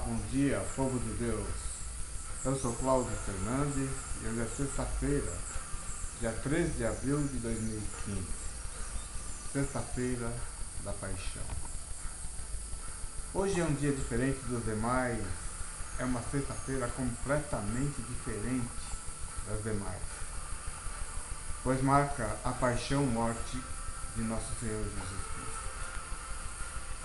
bom dia, povo de Deus. Eu sou Cláudio Fernandes e hoje é sexta-feira, dia 13 de abril de 2015. Sexta-feira da Paixão. Hoje é um dia diferente dos demais, é uma sexta-feira completamente diferente das demais, pois marca a paixão e morte de nosso Senhor Jesus Cristo.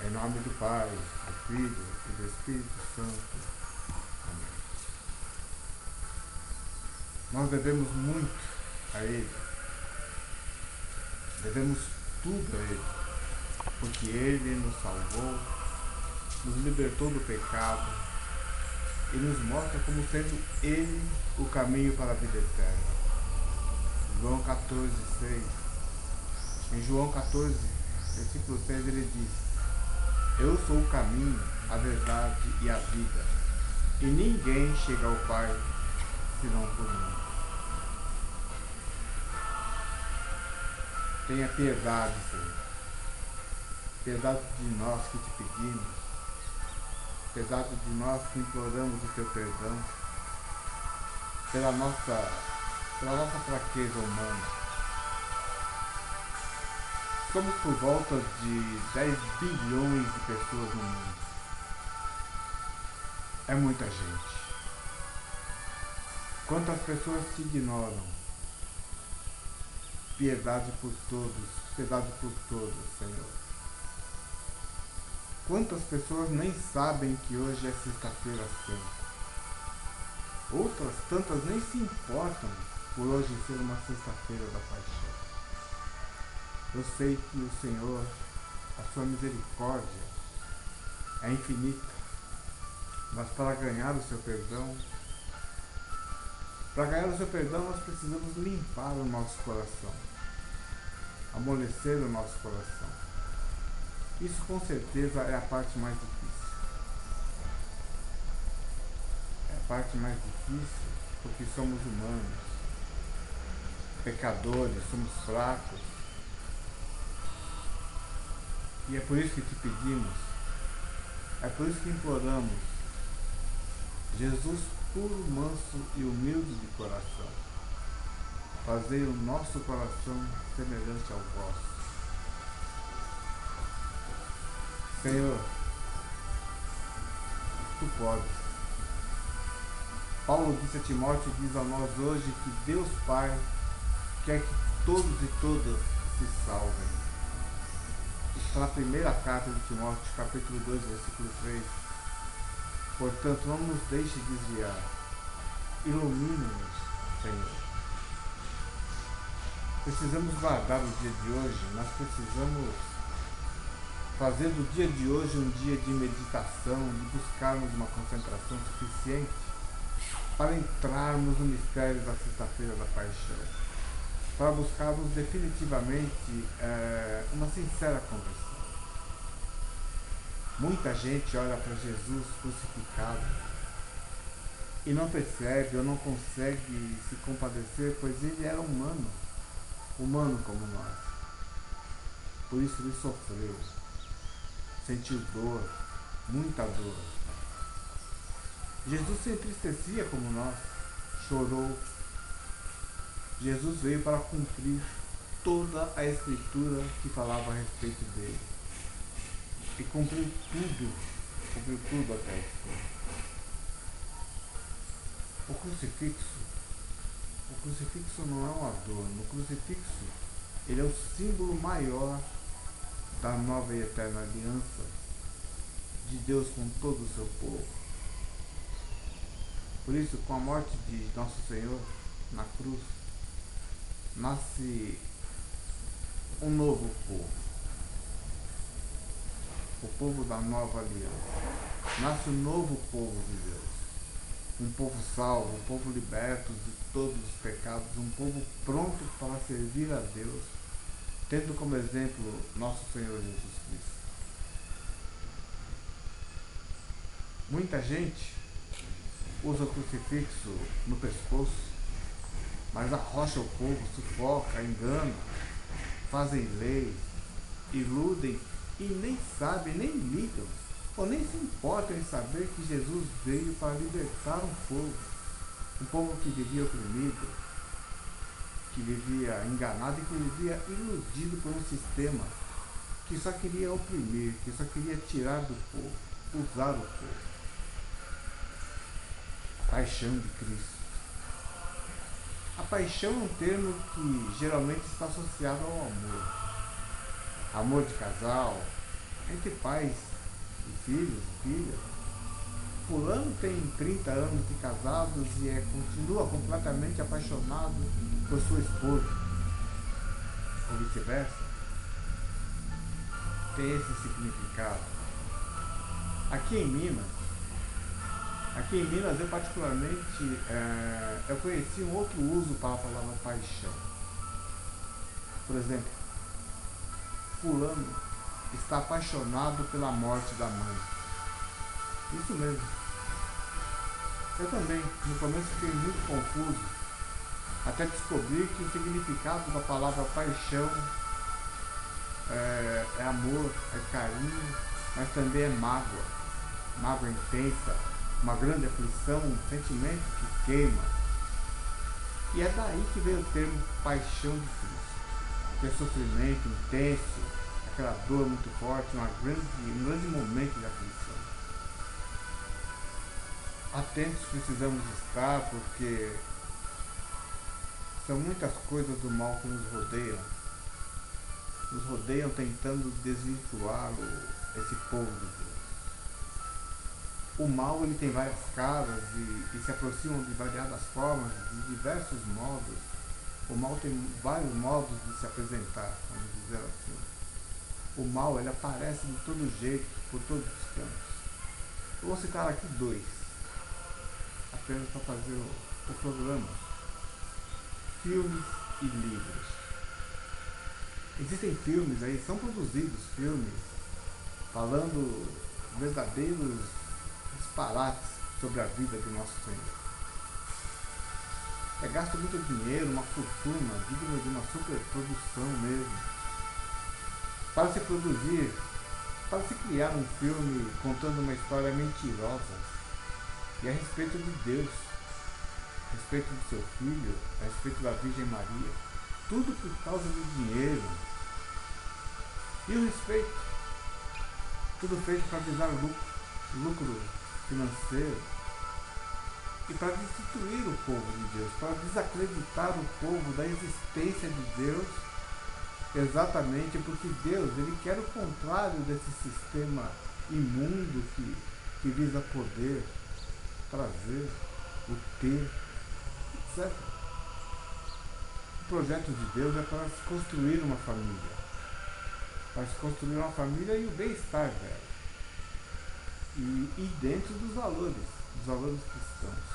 Em nome do Pai, do Filho e do Espírito Santo. Amém. Nós devemos muito a Ele. Devemos tudo a Ele. Porque Ele nos salvou, nos libertou do pecado e nos mostra como sendo Ele o caminho para a vida eterna. João 14:6. Em João 14, versículo 6, ele diz: eu sou o caminho, a verdade e a vida, e ninguém chega ao Pai senão por mim. Tenha piedade, Senhor. Piedade de nós que te pedimos. Piedade de nós que imploramos o teu perdão. Pela nossa fraqueza humana. Somos por volta de 10 bilhões de pessoas no mundo. É muita gente. Quantas pessoas te ignoram? Piedade por todos, Senhor. Quantas pessoas nem sabem que hoje é sexta-feira santa? Outras tantas nem se importam por hoje ser uma sexta-feira da paixão. Eu sei que o Senhor, a sua misericórdia é infinita, mas para ganhar o seu perdão, nós precisamos limpar o nosso coração, amolecer o nosso coração. Isso com certeza é a parte mais difícil. É a parte mais difícil porque somos humanos, pecadores, somos fracos. E é por isso que te pedimos, é por isso que imploramos, Jesus puro, manso e humilde de coração, fazei o nosso coração semelhante ao vosso. Senhor, tu podes. Paulo disse a Timóteo, diz a nós hoje que Deus Pai quer que todos e todas se salvem. Está na primeira carta de Timóteo, capítulo 2, versículo 3. Portanto, não nos deixe desviar. Ilumina-nos, Senhor. Precisamos guardar o dia de hoje. Nós precisamos fazer do dia de hoje um dia de meditação, de buscarmos uma concentração suficiente para entrarmos no mistério da sexta-feira da paixão. Para buscarmos definitivamente uma sincera conversão. Muita gente olha para Jesus crucificado e não percebe ou não consegue se compadecer, pois ele era humano como nós. Por isso ele sofreu, sentiu dor, muita dor. Jesus se entristecia como nós, chorou. Jesus veio para cumprir toda a escritura que falava a respeito dele. E cumpriu tudo até o fim. O crucifixo não é um adorno. O crucifixo, ele é o símbolo maior da nova e eterna aliança de Deus com todo o seu povo. Por isso, com a morte de nosso Senhor na cruz, nasce um novo povo, o povo da nova aliança. Nasce um novo povo de Deus, um povo salvo, um povo liberto de todos os pecados, um povo pronto para servir a Deus, tendo como exemplo nosso Senhor Jesus Cristo. Muita gente usa o crucifixo no pescoço, mas arrocha o povo, sufoca, engana, fazem leis, iludem e nem sabem, nem ligam ou nem se importam em saber que Jesus veio para libertar um povo que vivia oprimido, que vivia enganado e que vivia iludido por um sistema que só queria oprimir, que só queria tirar do povo, usar o povo. Paixão de Cristo. A paixão é um termo que geralmente está associado ao amor. Amor de casal, entre pais e filhos e filhas. Fulano tem 30 anos de casados e continua completamente apaixonado por sua esposa. Ou vice-versa. Tem esse significado. Aqui em Minas eu particularmente eu conheci um outro uso para a palavra paixão. Por exemplo, fulano está apaixonado pela morte da mãe. Isso mesmo. Eu também, no começo fiquei muito confuso, até descobrir que o significado da palavra paixão é amor, é carinho, mas também é mágoa. Mágoa intensa, uma grande aflição, um sentimento que queima. E é daí que veio o termo paixão de Cristo, que é sofrimento intenso, aquela dor muito forte, um grande momento de aflição. Atentos precisamos estar, porque são muitas coisas do mal que nos rodeiam tentando desvirtuar esse povo de Deus. O mal ele tem várias caras e se aproximam de variadas formas, de diversos modos. O mal tem vários modos de se apresentar, vamos dizer assim. O mal ele aparece de todo jeito, por todos os cantos. Eu vou citar aqui dois, apenas para fazer o programa. Filmes e livros. Existem filmes aí, são produzidos filmes falando verdadeiros disparates sobre a vida do nosso Senhor. É gasto muito dinheiro, uma fortuna, digna de uma superprodução mesmo, para se produzir, para se criar um filme contando uma história mentirosa e a respeito de Deus, a respeito do seu filho, a respeito da Virgem Maria, tudo por causa do dinheiro. E o respeito, tudo feito para visar lucro financeiro e para destituir o povo de Deus, para desacreditar o povo da existência de Deus, exatamente porque Deus ele quer o contrário desse sistema imundo que visa poder, prazer, o ter, etc. O projeto de Deus é para se construir uma família, e o bem-estar dela. E dentro dos valores cristãos.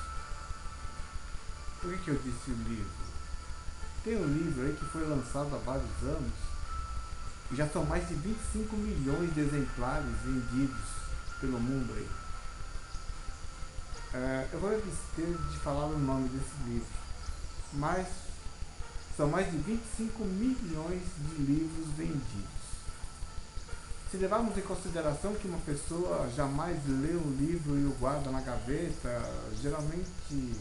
Por que eu disse o livro? Tem um livro aí que foi lançado há vários anos e já são mais de 25 milhões de exemplares vendidos pelo mundo aí. Eu vou esquecer de falar o nome desse livro, mas são mais de 25 milhões de livros vendidos. Se levarmos em consideração que uma pessoa jamais lê um livro e o guarda na gaveta, geralmente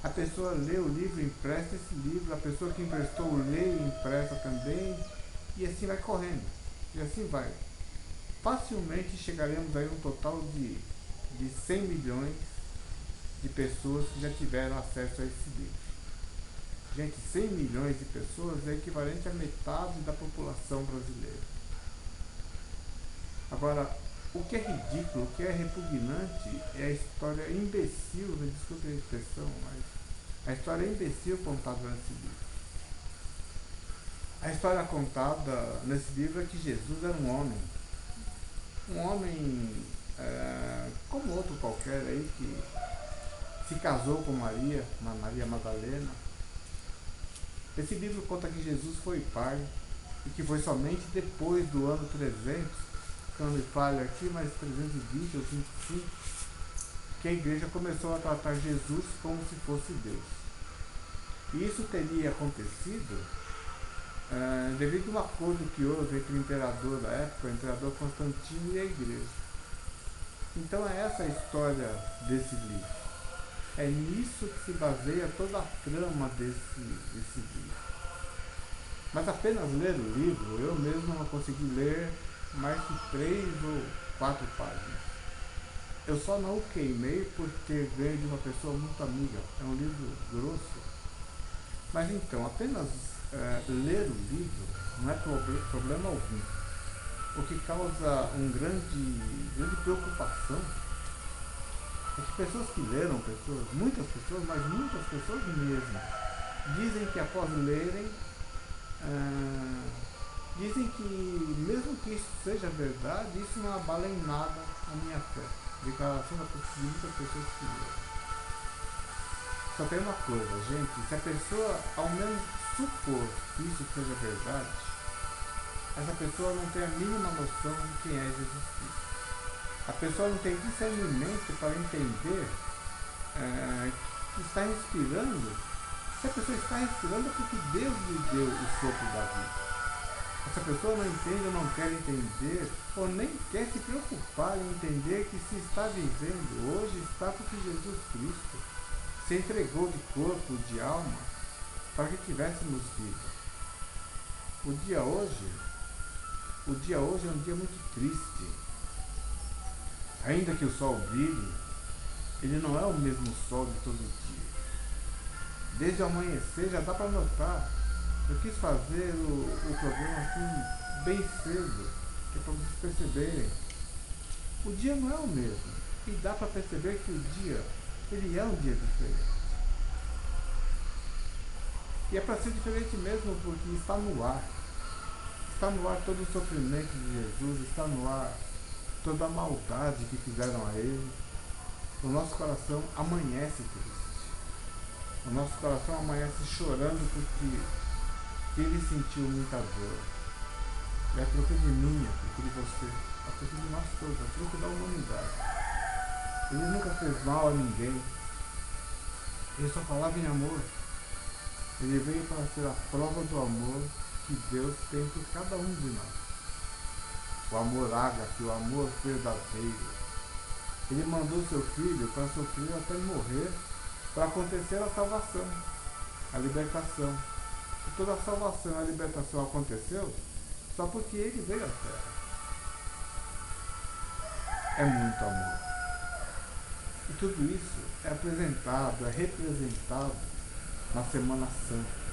a pessoa lê o livro e empresta esse livro, a pessoa que emprestou lê e empresta também, e assim vai correndo, e assim vai. Facilmente chegaremos aí a um total de 100 milhões de pessoas que já tiveram acesso a esse livro. Gente, 100 milhões de pessoas é equivalente a metade da população brasileira. Agora, o que é ridículo, o que é repugnante é a história imbecil, me desculpe a expressão, mas a história imbecil contada nesse livro. A história contada nesse livro é que Jesus era um homem como outro qualquer aí, que se casou com Maria Madalena. Esse livro conta que Jesus foi pai e que foi somente depois do ano 300, que eu não me falho aqui, mas 320 ou 25, que a igreja começou a tratar Jesus como se fosse Deus. E isso teria acontecido devido a um acordo que houve entre o imperador da época, o imperador Constantino, e a igreja. Então é essa a história desse livro. É nisso que se baseia toda a trama desse livro. Mas apenas ler o livro, eu mesmo não consegui ler mais que 3 ou 4 páginas. Eu só não o queimei porque veio de uma pessoa muito amiga. É um livro grosso. Mas então, apenas ler o livro não é problema algum. O que causa grande preocupação é que pessoas que leram, muitas pessoas, mas muitas pessoas mesmo, dizem que após lerem, dizem que mesmo que isso seja verdade, isso não abala em nada a minha fé. Declaração de muitas pessoas que leram. Só tem uma coisa, gente, se a pessoa ao menos supor que isso seja verdade, essa pessoa não tem a mínima noção de quem é Jesus Cristo. A pessoa não tem discernimento para entender que está inspirando. Se a pessoa está inspirando é porque Deus lhe deu o sopro da vida. Essa pessoa não entende ou não quer entender, ou nem quer se preocupar em entender que se está vivendo hoje está porque Jesus Cristo se entregou de corpo, de alma, para que tivéssemos vida. O dia hoje é um dia muito triste. Ainda que o sol brilhe, ele não é o mesmo sol de todo dia. Desde o amanhecer já dá para notar. Eu quis fazer o programa assim bem cedo, que é para vocês perceberem. O dia não é o mesmo. E dá para perceber que o dia, ele é um dia diferente. E é para ser diferente mesmo porque está no ar. Está no ar todo o sofrimento de Jesus, está no ar toda a maldade que fizeram a ele. O nosso coração amanhece triste. O nosso coração amanhece chorando porque ele sentiu muita dor. E a troco de mim, a troco de você, a troco de nós todos, a troco da humanidade. Ele nunca fez mal a ninguém. Ele só falava em amor. Ele veio para ser a prova do amor que Deus tem por cada um de nós. O amor ágape, o amor verdadeiro. Ele mandou seu filho para sofrer até morrer, para acontecer a salvação, a libertação. E toda a salvação e a libertação aconteceu só porque ele veio à Terra. É muito amor. E tudo isso é apresentado, é representado na Semana Santa.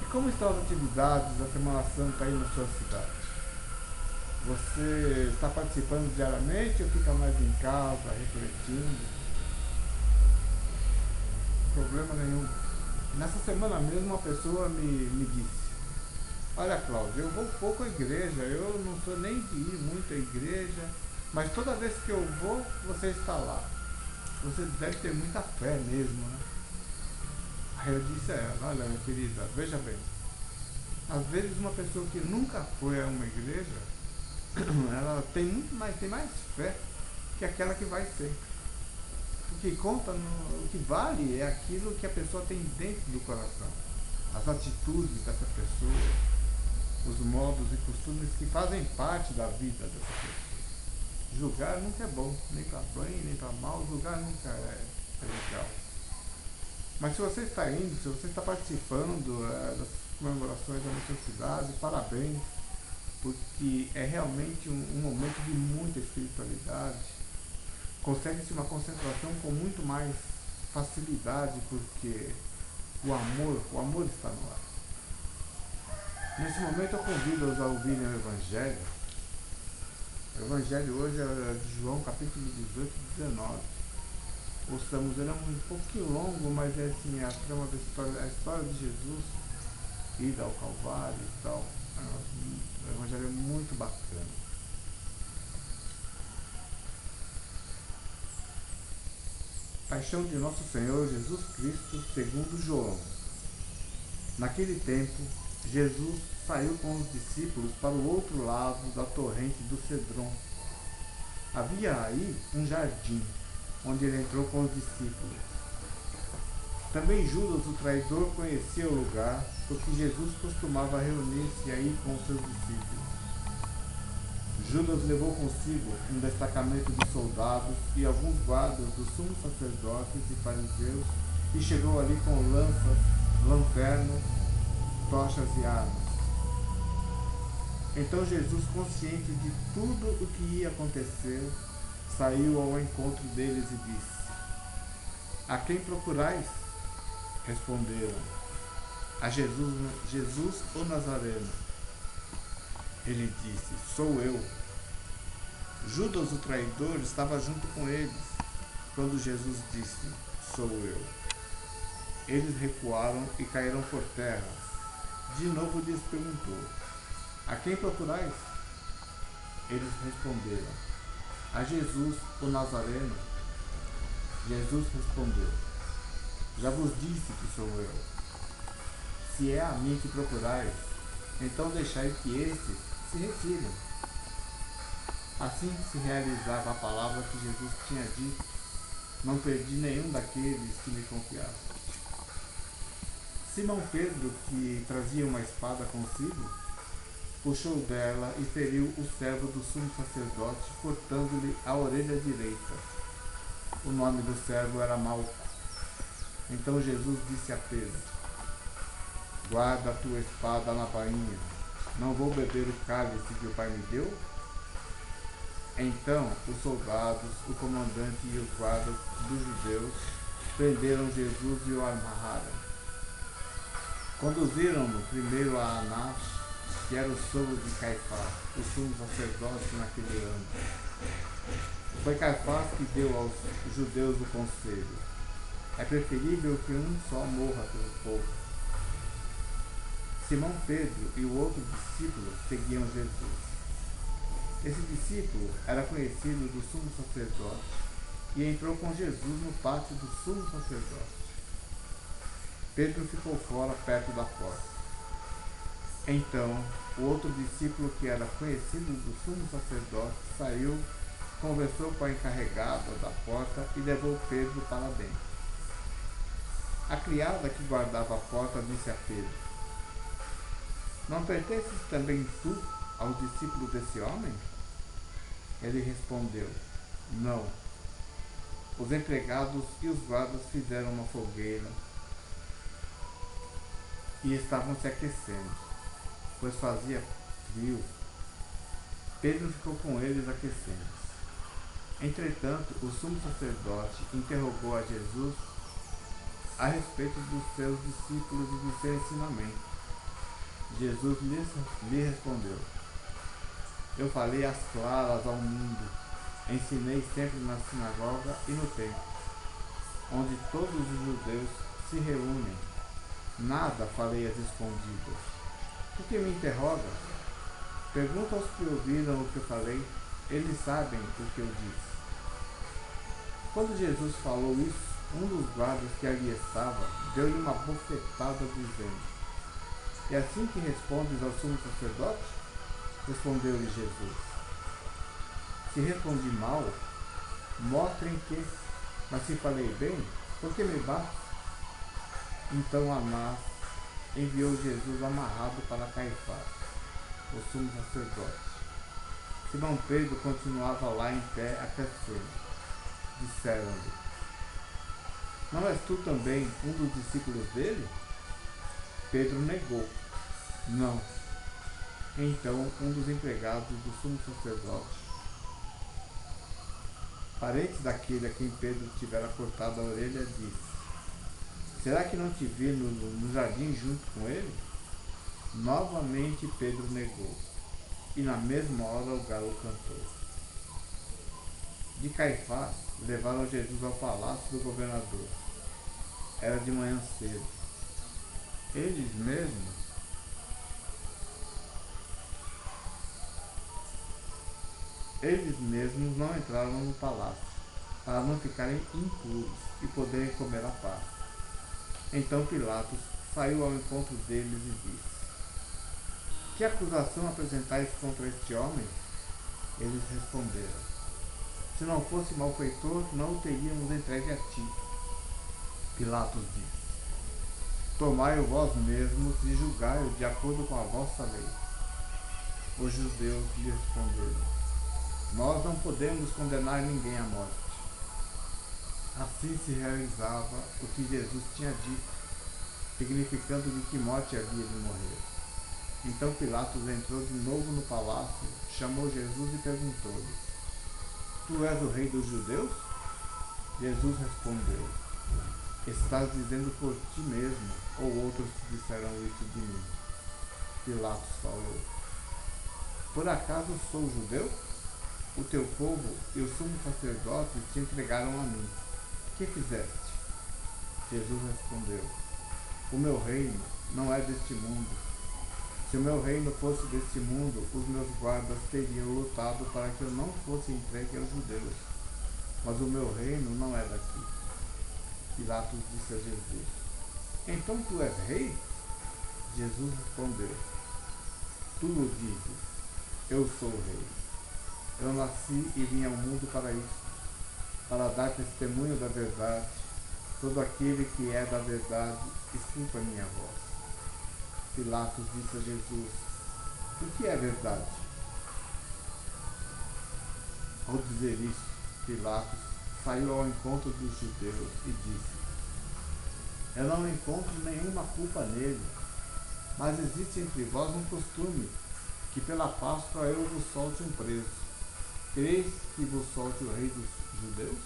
E como estão as atividades da Semana Santa aí na sua cidade? Você está participando diariamente ou fica mais em casa, refletindo? Problema nenhum. Nessa semana mesmo uma pessoa me disse: olha, Cláudio, eu vou pouco à igreja, eu não sou nem de ir muito à igreja, mas toda vez que eu vou, você está lá. Você deve ter muita fé mesmo, né? Aí eu disse a ela: olha, minha querida, veja bem, às vezes uma pessoa que nunca foi a uma igreja, ela tem mais fé que aquela que vai sempre. O que conta, o que vale é aquilo que a pessoa tem dentro do coração, as atitudes dessa pessoa, os modos e costumes que fazem parte da vida dessa pessoa. Julgar nunca é bom, nem para bem, nem para mal, julgar nunca é legal. Mas se você está indo, se você está participando das comemorações da nossa cidade, parabéns, porque é realmente um momento de muita espiritualidade. Consegue-se uma concentração com muito mais facilidade, porque o amor está no ar. Nesse momento eu convido-os a ouvirem o Evangelho. O Evangelho hoje é de João, capítulo 18 e 19. Ouçamos, ele é um pouquinho longo, mas é assim, a trama da história, a história de Jesus, ida ao Calvário e tal. O Evangelho é muito bacana. Paixão de Nosso Senhor Jesus Cristo segundo João. Naquele tempo, Jesus saiu com os discípulos para o outro lado da torrente do Cedron. Havia aí um jardim, onde ele entrou com os discípulos. Também Judas, o traidor, conhecia o lugar, porque Jesus costumava reunir-se aí com os seus discípulos. Judas levou consigo um destacamento de soldados e alguns guardas dos sumos sacerdotes e fariseus e chegou ali com lanças, lanternas, tochas e armas. Então Jesus, consciente de tudo o que ia acontecer, saiu ao encontro deles e disse: A quem procurais? Responderam: A Jesus o Nazareno. Ele disse: Sou eu. Judas, o traidor, estava junto com eles, quando Jesus disse: Sou eu. Eles recuaram e caíram por terra. De novo lhes perguntou: A quem procurais? Eles responderam: A Jesus, o Nazareno. Jesus respondeu: Já vos disse que sou eu. Se é a mim que procurais, então deixai que estes se retirem. Assim se realizava a palavra que Jesus tinha dito: Não perdi nenhum daqueles que me confiaram. Simão Pedro, que trazia uma espada consigo, puxou dela e feriu o servo do sumo sacerdote, cortando-lhe a orelha direita. O nome do servo era Malco. Então Jesus disse a Pedro: Guarda a tua espada na bainha. Não vou beber o cálice que o Pai me deu? Então os soldados, o comandante e os guardas dos judeus prenderam Jesus e o amarraram. Conduziram-no primeiro a Anás, que era o sogro de Caifás, o sumo sacerdote naquele ano. Foi Caifás que deu aos judeus o conselho: é preferível que um só morra pelo povo. Simão Pedro e o outro discípulo seguiam Jesus. Esse discípulo era conhecido do sumo sacerdote e entrou com Jesus no pátio do sumo sacerdote. Pedro ficou fora, perto da porta. Então, o outro discípulo, que era conhecido do sumo sacerdote, saiu, conversou com a encarregada da porta e levou Pedro para dentro. A criada que guardava a porta disse a Pedro: Não pertences também tu aos discípulos desse homem? Ele respondeu: Não. Os empregados e os guardas fizeram uma fogueira e estavam se aquecendo, pois fazia frio. Pedro ficou com eles aquecendo-se. Entretanto, o sumo sacerdote interrogou a Jesus a respeito dos seus discípulos e do seu ensinamento. Jesus lhe respondeu: Eu falei às claras ao mundo, ensinei sempre na sinagoga e no templo, onde todos os judeus se reúnem. Nada falei às escondidas. Por que me interroga? Pergunta aos que ouviram o que eu falei, eles sabem o que eu disse. Quando Jesus falou isso, um dos guardas que ali estava deu-lhe uma bofetada, dizendo: É assim que respondes ao sumo sacerdote? Respondeu-lhe Jesus: Se respondi mal, mostrem que, mas se falei bem, por que me bate? Então Anás enviou Jesus amarrado para Caifás, o sumo sacerdote. Simão Pedro continuava lá em pé aquecendo. Disseram-lhe: Não és tu também um dos discípulos dele? Pedro negou: Não. Então um dos empregados do sumo sacerdote, parente daquele a quem Pedro tivera cortado a orelha, disse: Será que não te vi no jardim junto com ele? Novamente Pedro negou, e na mesma hora o galo cantou. De Caifás levaram Jesus ao palácio do governador. Era de manhã cedo. Eles mesmos não entraram no palácio, para não ficarem impuros e poderem comer a paz. Então Pilatos saiu ao encontro deles e disse: Que acusação apresentais contra este homem? Eles responderam: Se não fosse malfeitor, não o teríamos entregue a ti. Pilatos disse: Tomai-o vós mesmos e julgai-o de acordo com a vossa lei. Os judeus lhe responderam: Nós não podemos condenar ninguém à morte. Assim se realizava o que Jesus tinha dito, significando de que morte havia de morrer. Então Pilatos entrou de novo no palácio, chamou Jesus e perguntou-lhe: Tu és o rei dos judeus? Jesus respondeu: Estás dizendo por ti mesmo, ou outros te disseram isso de mim? Pilatos falou: Por acaso sou judeu? O teu povo e o sumo sacerdote te entregaram a mim. Que fizeste? Jesus respondeu: O meu reino não é deste mundo. Se o meu reino fosse deste mundo, os meus guardas teriam lutado para que eu não fosse entregue aos judeus. Mas o meu reino não é daqui. Pilatos disse a Jesus: Então tu és rei? Jesus respondeu: Tu o dizes, eu sou rei. Eu nasci e vim ao mundo para isso, para dar testemunho da verdade. Todo aquele que é da verdade, escuta a minha voz. Pilatos disse a Jesus: O que é verdade? Ao dizer isso, Pilatos saiu ao encontro dos judeus e disse: Eu não encontro nenhuma culpa nele, mas existe entre vós um costume, que pela Páscoa eu vos solte um preso. Quereis que vos solte o rei dos judeus?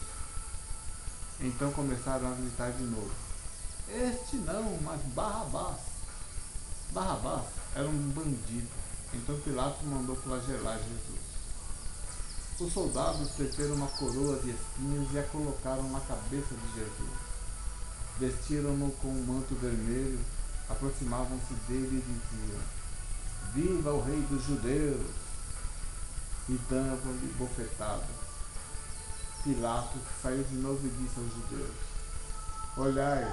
Então começaram a gritar de novo: Este não, mas Barrabás. Barrabás era um bandido. Então Pilatos mandou flagelar Jesus. Os soldados teceram uma coroa de espinhos e a colocaram na cabeça de Jesus. Vestiram-no com um manto vermelho, aproximavam-se dele e diziam: Viva o rei dos judeus! E davam-lhe bofetadas. Pilatos saiu de novo e disse aos judeus: Olhai,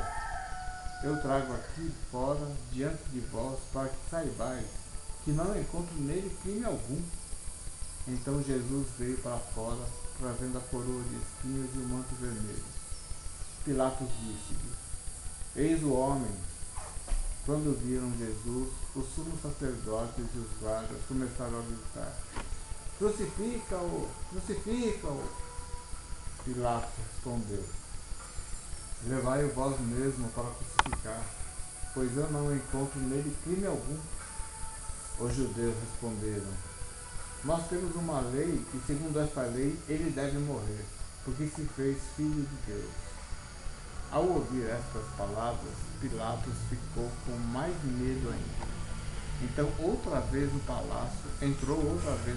eu trago aqui fora, diante de vós, para que saibais que não encontro nele crime algum. Então Jesus veio para fora, trazendo a coroa de espinhos e o manto vermelho. Pilatos disse-lhe: Eis o homem. Quando viram Jesus, os sumos sacerdotes e os guardas começaram a gritar: Crucifica-o! Crucifica-o! Pilatos respondeu: Levai-o vós mesmo para crucificar, pois eu não encontro nele crime algum. Os judeus responderam: Nós temos uma lei e, segundo esta lei, ele deve morrer, porque se fez filho de Deus. Ao ouvir estas palavras, Pilatos ficou com mais medo ainda. Então entrou outra vez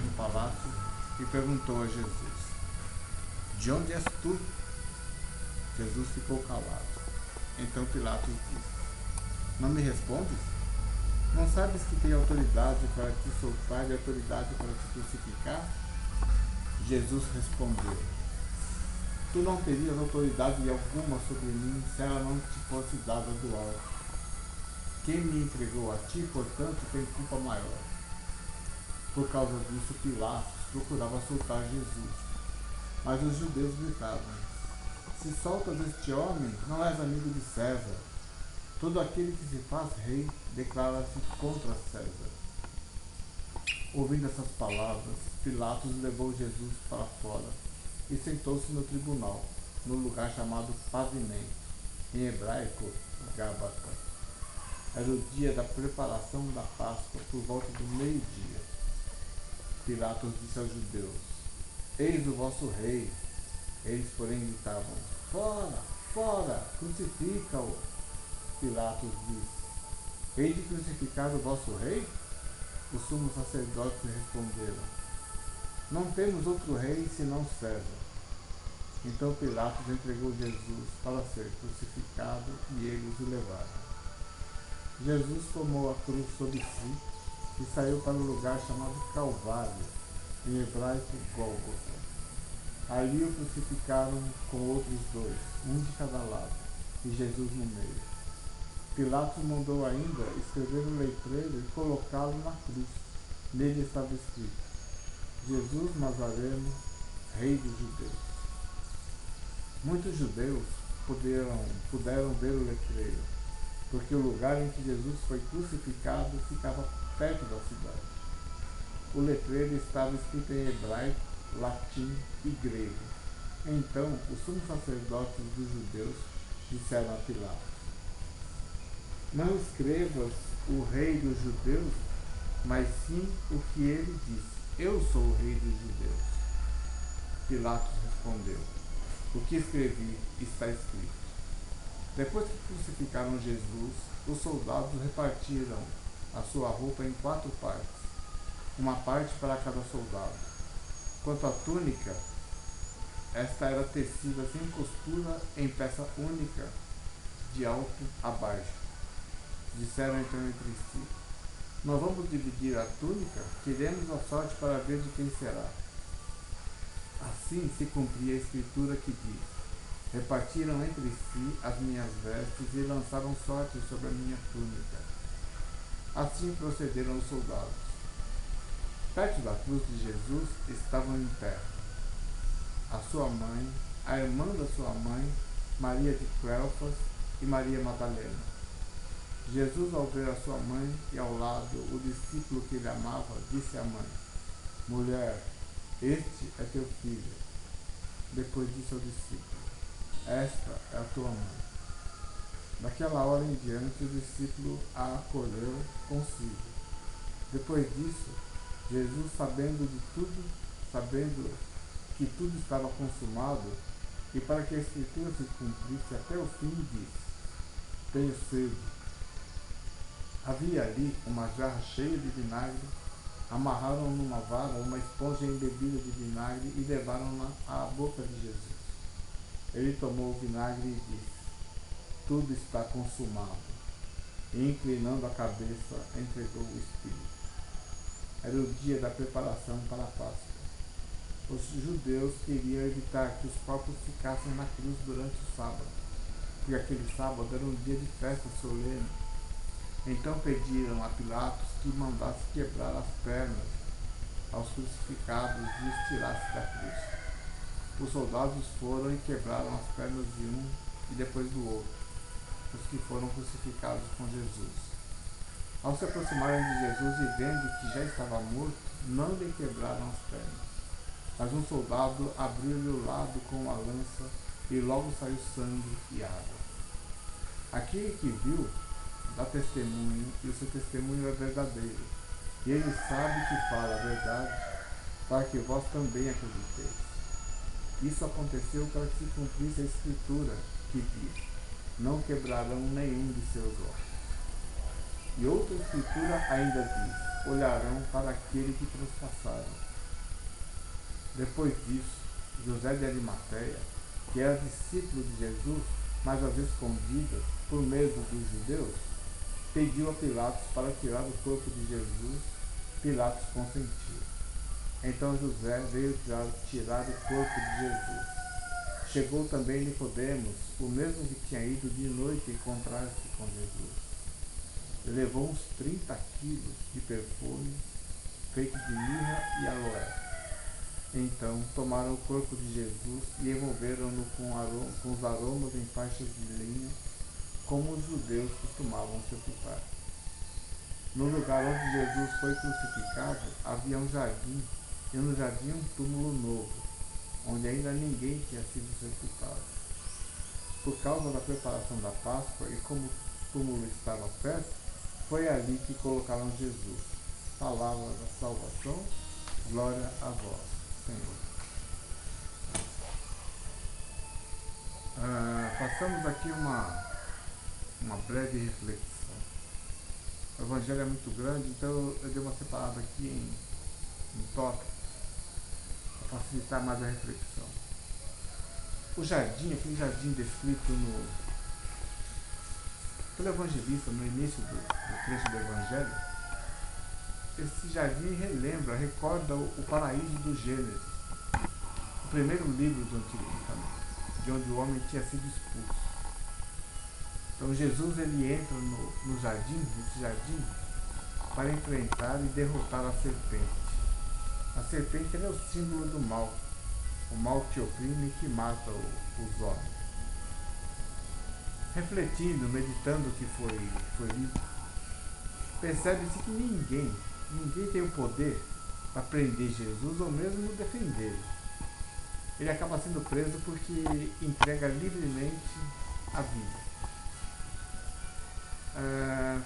no palácio e perguntou a Jesus: De onde és tu? Jesus ficou calado. Então Pilatos disse: Não me respondes? Não sabes que tenho autoridade para te soltar e autoridade para te crucificar? Jesus respondeu: Tu não terias autoridade alguma sobre mim se ela não te fosse dada do alto. Quem me entregou a ti, portanto, tem culpa maior. Por causa disso, Pilatos procurava soltar Jesus. Mas os judeus gritavam: Se soltas este homem, não és amigo de César. Todo aquele que se faz rei declara-se contra César. Ouvindo essas palavras, Pilatos levou Jesus para fora e sentou-se no tribunal, no lugar chamado Pavimento, em hebraico, Gábata. Era o dia da preparação da Páscoa, por volta do meio-dia. Pilatos disse aos judeus: Eis o vosso rei. Eles, porém, gritavam: Fora, fora, crucifica-o. Pilatos disse: Hei de crucificar o vosso rei? Os sumos sacerdotes responderam: Não temos outro rei senão César. Então Pilatos entregou Jesus para ser crucificado e eles o levaram. Jesus tomou a cruz sobre si e saiu para o lugar chamado Calvário, em hebraico Gólgota. Ali o crucificaram com outros dois, um de cada lado, e Jesus no meio. Pilatos mandou ainda escrever um letreiro e colocá-lo na cruz. Nele estava escrito: Jesus Nazareno, Rei dos Judeus. Muitos judeus puderam ver o letreiro, porque o lugar em que Jesus foi crucificado ficava perto da cidade. O letreiro estava escrito em hebraico latim e grego. Então os sumos sacerdotes dos judeus disseram a Pilatos: não escrevas o rei dos judeus, mas sim o que ele disse: eu sou o rei dos judeus. Pilatos respondeu: o que escrevi está escrito. Depois que crucificaram Jesus, os soldados repartiram a sua roupa em 4 partes, uma parte para cada soldado. Quanto à túnica, esta era tecida sem costura em peça única, de alto a baixo. Disseram então entre si: nós vamos dividir a túnica, tiremos a sorte para ver de quem será. Assim se cumpria a escritura que diz: repartiram entre si as minhas vestes e lançaram sorte sobre a minha túnica. Assim procederam os soldados. Perto da cruz de Jesus estavam em pé a sua mãe, a irmã da sua mãe, Maria de Cleofas e Maria Madalena. Jesus, ao ver a sua mãe e ao lado o discípulo que ele amava, disse à mãe: mulher, este é teu filho. Depois disse ao discípulo: esta é a tua mãe. Daquela hora em diante, o discípulo a acolheu consigo. Depois disso, Jesus, sabendo que tudo estava consumado, e para que a escritura se cumprisse até o fim, disse: tenho sede. Havia ali uma jarra cheia de vinagre. Amarraram numa vara uma esponja embebida de vinagre e levaram-na à boca de Jesus. Ele tomou o vinagre e disse: tudo está consumado. E, inclinando a cabeça, entregou o Espírito. Era o dia da preparação para a Páscoa. Os judeus queriam evitar que os corpos ficassem na cruz durante o sábado, porque aquele sábado era um dia de festa solene. Então pediram a Pilatos que mandasse quebrar as pernas aos crucificados e os tirasse da cruz. Os soldados foram e quebraram as pernas de um e depois do outro, os que foram crucificados com Jesus. Ao se aproximarem de Jesus e vendo que já estava morto, não lhe quebraram as pernas. Mas um soldado abriu-lhe o lado com uma lança e logo saiu sangue e água. Aquele que viu dá testemunho, e o seu testemunho é verdadeiro. E ele sabe que fala a verdade, para que vós também acrediteis. Isso aconteceu para que se cumprisse a escritura, que diz: não quebrarão nenhum de seus ossos. E outra escritura ainda diz: olharão para aquele que transpassaram. Depois disso, José de Arimateia, que era discípulo de Jesus, mas às escondidas, por medo dos judeus, pediu a Pilatos para tirar o corpo de Jesus. Pilatos consentiu. Então José veio tirar o corpo de Jesus. Chegou também Nicodemos, o mesmo que tinha ido de noite encontrar-se com Jesus. Ele levou uns 30 quilos de perfume feito de mirra e aloé. Então tomaram o corpo de Jesus e envolveram-no com os aromas em faixas de linho, como os judeus costumavam sepultar. No lugar onde Jesus foi crucificado havia um jardim, e no jardim um túmulo novo, onde ainda ninguém tinha sido sepultado. Por causa da preparação da Páscoa e como o túmulo estava perto, foi ali que colocaram Jesus. Palavra da salvação, glória a vós, Senhor. Passamos aqui uma breve reflexão. O Evangelho é muito grande, então eu dei uma separada aqui em tópicos, para facilitar mais a reflexão. O jardim, aquele jardim descrito pelo evangelista no início do trecho do Evangelho, esse jardim recorda o paraíso do Gênesis, o primeiro livro do Antigo Testamento, de onde o homem tinha sido expulso. Então Jesus ele entra nesse jardim, para enfrentar e derrotar a serpente. A serpente é o símbolo do mal, o mal que oprime e que mata os homens. Refletindo, meditando o que foi lido, percebe-se que ninguém tem o poder para prender Jesus ou mesmo defendê-lo. Ele acaba sendo preso porque entrega livremente a vida.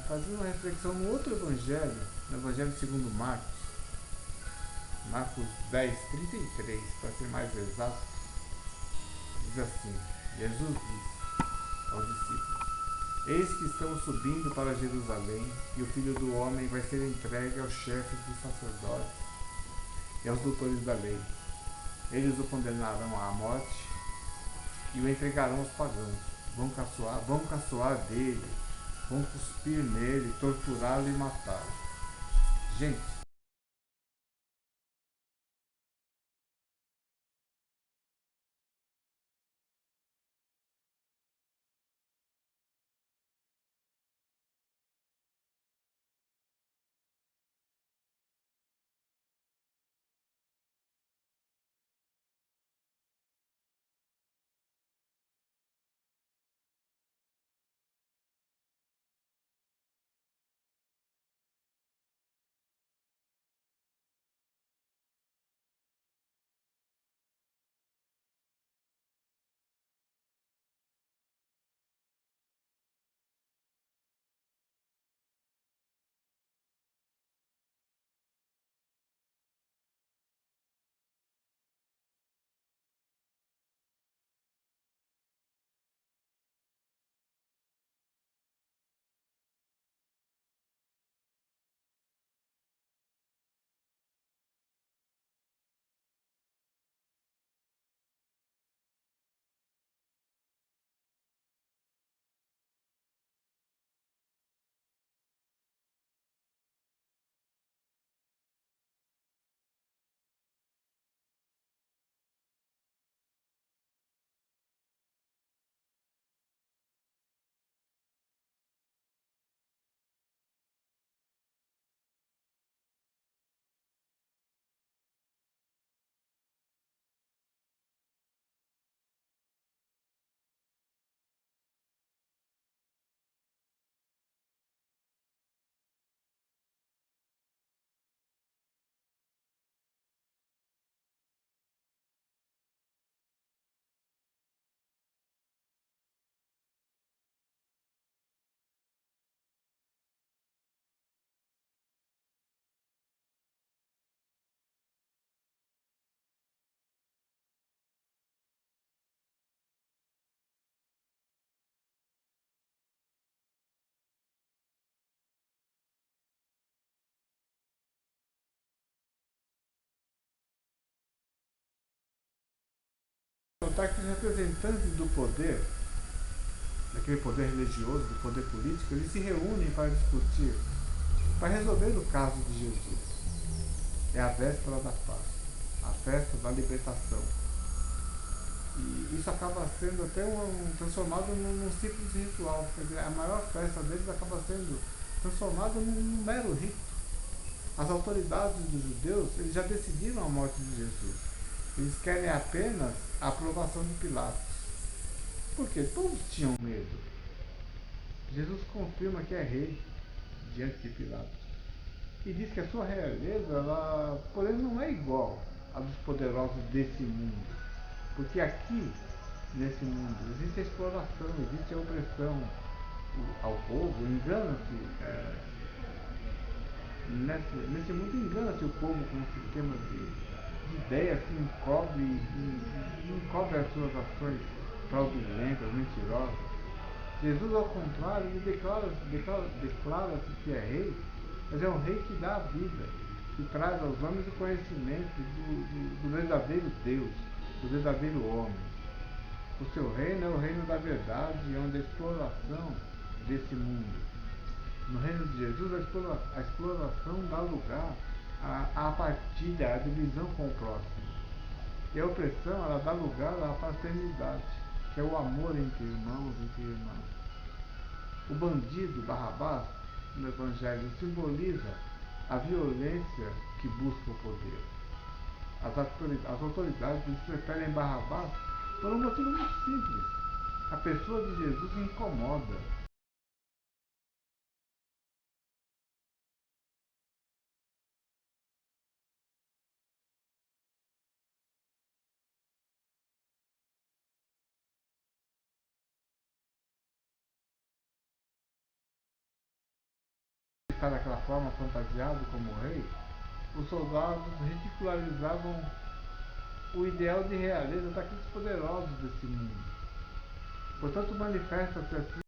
Fazendo uma reflexão no outro evangelho, no evangelho segundo Marcos, Marcos 10:33, para ser mais exato, diz assim: Jesus disse aos discípulos: Eis que estamos subindo para Jerusalém, e o Filho do Homem vai ser entregue aos chefes dos sacerdotes e aos doutores da lei. Eles o condenarão à morte e o entregarão aos pagãos. Vão caçoar dele, vão cuspir nele, torturá-lo e matá-lo. Gente, notar que os representantes do poder, daquele poder religioso, do poder político, eles se reúnem para discutir, para resolver o caso de Jesus. É a véspera da Páscoa, a festa da libertação. E isso acaba sendo até transformado num simples ritual. Quer dizer, a maior festa deles acaba sendo transformada num mero rito. As autoridades dos judeus, eles já decidiram a morte de Jesus. Eles querem apenas a aprovação de Pilatos. Porque todos tinham medo. Jesus confirma que é rei diante de Pilatos. E diz que a sua realeza, ela, porém, não é igual à dos poderosos desse mundo. Porque aqui, nesse mundo, existe a exploração, existe a opressão ao povo, engana-se, nesse mundo engana-se o povo com um sistema de ideias que encobre as suas ações fraudulentas, mentirosas. Jesus, ao contrário, ele declara-se que é rei, mas é um rei que dá a vida, que traz aos homens o conhecimento do verdadeiro Deus, do verdadeiro homem. O seu reino é o reino da verdade, onde a exploração desse mundo. No reino de Jesus, a exploração dá lugar à partilha, à divisão com o próximo. E a opressão, ela dá lugar à fraternidade, que é o amor entre irmãos, entre irmãs. O bandido Barrabás, no Evangelho, simboliza a violência que busca o poder. As autoridades preferem Barrabás por um motivo muito simples. A pessoa de Jesus incomoda. estar daquela forma fantasiado como rei, os soldados ridicularizavam o ideal de realeza daqueles poderosos desse mundo. Portanto, manifesta-se assim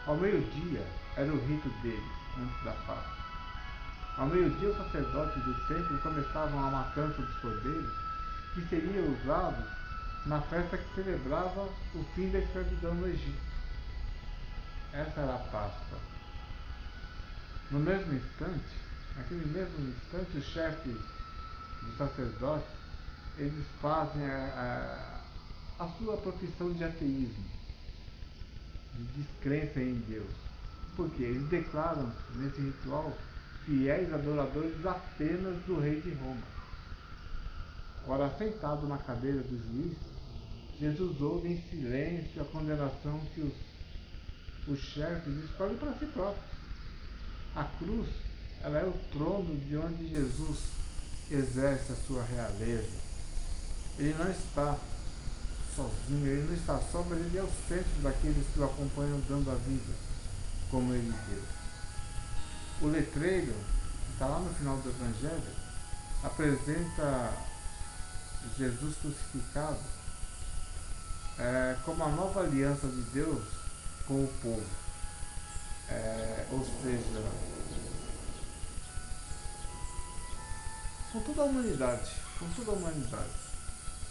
ao meio-dia era o rito deles, antes da Páscoa. Ao meio-dia, os sacerdotes do templo começavam a matança dos cordeiros, que seriam usados na festa que celebrava o fim da escravidão no Egito. Essa era a Páscoa. No mesmo instante, naquele mesmo instante, os chefes dos sacerdotes, eles fazem a sua profissão de ateísmo, de descrença em Deus. Porque eles declaram-se, nesse ritual, fiéis adoradores apenas do rei de Roma. Ora, sentado na cadeira do juiz, Jesus ouve em silêncio a condenação que os chefes escolhem para si próprios. A cruz, ela é o trono de onde Jesus exerce a sua realeza. Ele não está sozinho, ele não está só, mas ele é o centro daqueles que o acompanham dando a vida, como ele deu. O letreiro, que está lá no final do Evangelho, apresenta Jesus crucificado como a nova aliança de Deus com o povo. Ou seja, com toda a humanidade, com toda a humanidade.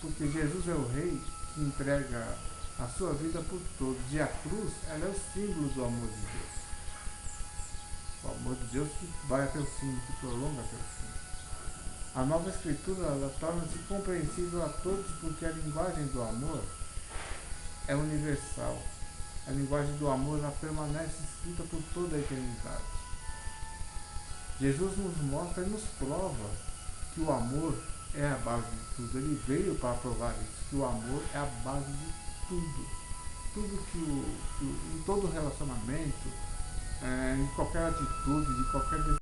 Porque Jesus é o rei que entrega a sua vida por todos. E a cruz, ela é o símbolo do amor de Deus. O amor de Deus que vai até o fim, que prolonga até o fim. A nova escritura, ela torna-se compreensível a todos porque a linguagem do amor é universal. A linguagem do amor, ela permanece escrita por toda a eternidade. Jesus nos mostra e nos prova que o amor é a base de tudo. Ele veio para provar isso, que o amor é a base de tudo. Tudo em todo relacionamento, em qualquer atitude, de qualquer decisão.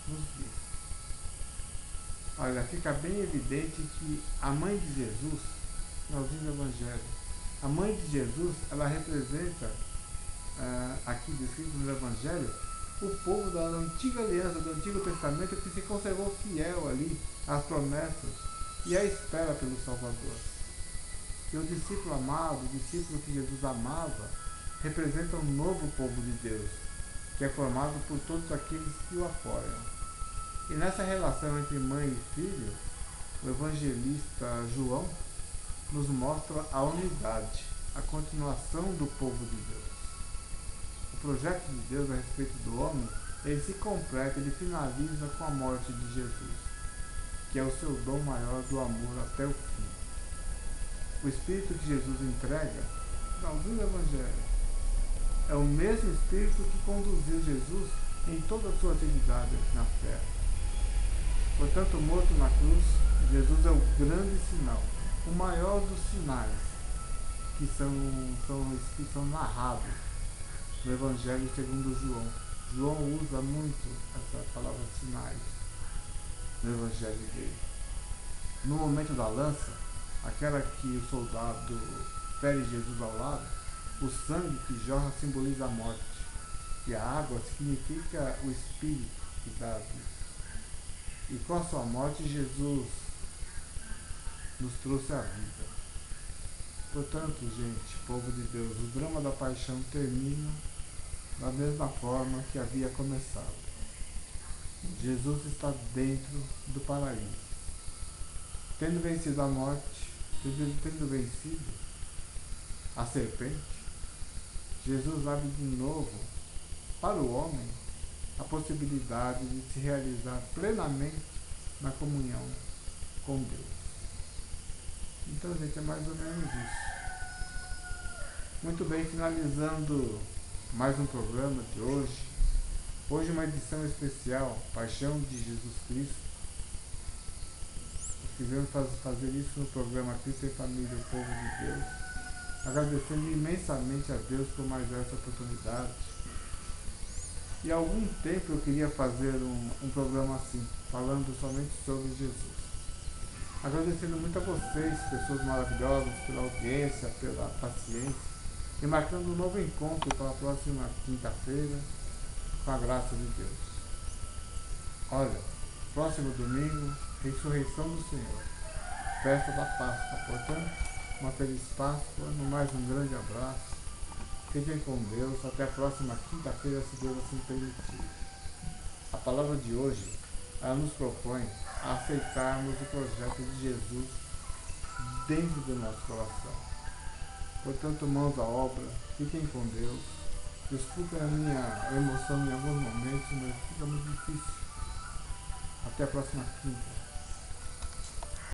nos diz. Olha, fica bem evidente que a mãe de Jesus, finalzinho do Evangelho, a mãe de Jesus, ela representa, aqui descrito no Evangelho, o povo da antiga aliança, do Antigo Testamento, que se conservou fiel ali às promessas e à espera pelo Salvador. E o discípulo amado, o discípulo que Jesus amava, representa um novo povo de Deus, que é formado por todos aqueles que o apoiam. E nessa relação entre mãe e filho, o evangelista João nos mostra a unidade, a continuação do povo de Deus. O projeto de Deus a respeito do homem, ele se completa, ele finaliza com a morte de Jesus, que é o seu dom maior do amor até o fim. O Espírito que Jesus entrega, finalzinho do Evangelho, é o mesmo Espírito que conduziu Jesus em toda a sua atividade aqui na terra. Portanto, morto na cruz, Jesus é o grande sinal, o maior dos sinais que são narrados no Evangelho segundo João. João usa muito essa palavra sinais no Evangelho dele. No momento da lança, aquela que o soldado fere Jesus ao lado, o sangue que jorra simboliza a morte, e a água significa o Espírito que dá a vida. E com a sua morte, Jesus nos trouxe a vida. Portanto, gente, povo de Deus, o drama da paixão termina da mesma forma que havia começado. Jesus está dentro do paraíso. Tendo vencido a morte, tendo vencido a serpente, Jesus abre de novo para o homem a possibilidade de se realizar plenamente na comunhão com Deus. Então, gente, é mais ou menos isso. Muito bem, finalizando mais um programa de hoje. Hoje uma edição especial, Paixão de Jesus Cristo. Quisemos fazer isso no programa Cristo e Família, o Povo de Deus. Agradecendo imensamente a Deus por mais essa oportunidade. E há algum tempo eu queria fazer um programa assim, falando somente sobre Jesus. Agradecendo muito a vocês, pessoas maravilhosas, pela audiência, pela paciência. E marcando um novo encontro para a próxima quinta-feira, com a graça de Deus. Olha, próximo domingo, ressurreição do Senhor, festa da Páscoa. Portanto, uma feliz Páscoa, no mais um grande abraço. Fiquem com Deus, até a próxima quinta-feira, se Deus assim permitir. A palavra de hoje, ela nos propõe a aceitarmos o projeto de Jesus dentro do nosso coração. Portanto, mãos à obra, fiquem com Deus. Desculpem a minha emoção em alguns momentos, mas fica muito difícil. Até a próxima quinta.